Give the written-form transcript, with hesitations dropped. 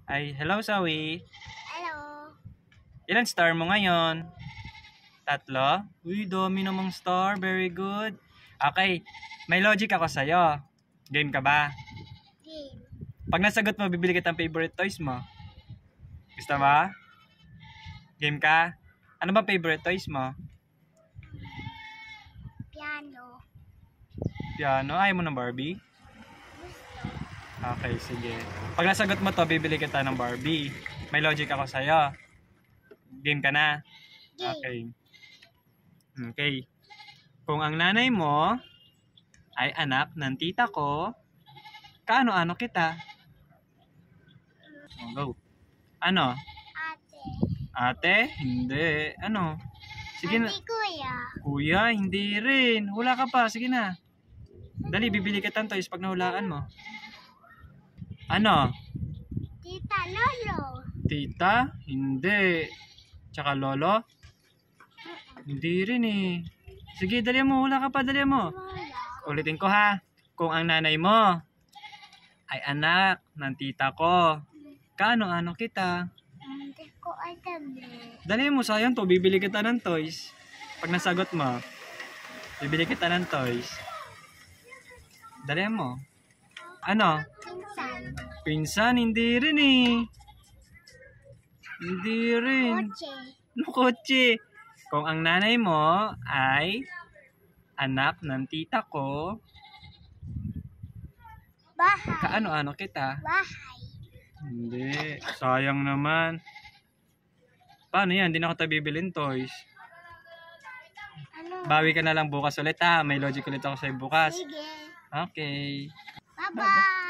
Ay, hello Sawi. Hello. Ilan star mo ngayon? 3? Uy, dami namang star. Very good. Okay, may logic ako sa'yo. Game ka ba? Game. Pag nasagot mo, bibili kita ng favorite toys mo. Gusto mo? Game ka? Ano ba favorite toys mo? Piano. Piano? Ayaw mo ng Barbie? Gusto. Okay, sige. Pag nasagot mo to, bibili kita ng Barbie. May logic ako sa'yo. Game ka na? Game. Okay. Okay. Kung ang nanay mo ay anak ng tita ko, kaano-ano kita? Oh, go. Ano? Ate. Ate? Hindi. Ano? Sige na. Ate kuya. Kuya, hindi rin. Hula ka pa. Sige na. Dali, bibili kita ng toys pag nahulaan mo. Ano? Tita Lolo. Tita? Hindi. Tsaka lolo? Hindi rin eh. Sige, dali mo. Hula ka pa. Dali mo. Wala. Ulitin ko ha. Kung ang nanay mo ay anak ng tita ko, kaano-ano kita? Hindi ko alam eh. Dali mo, sayang to. Bibili kita ng toys. Pag nasagot mo, bibili kita ng toys. Dali mo. Ano? Pinsan. Pinsan? Hindi rin eh. Hindi rin. Kotse. Ano kotse? Kung ang nanay mo ay anak ng tita ko, Bahay. kaano-ano kita? Bahay. Hindi. Sayang naman. Paano yan? Hindi na kita bibilin toys. Ano? Bawi ka na lang bukas ulit ha. May logic ulit ako sa'yo bukas. Sige. Okay. Bye-bye.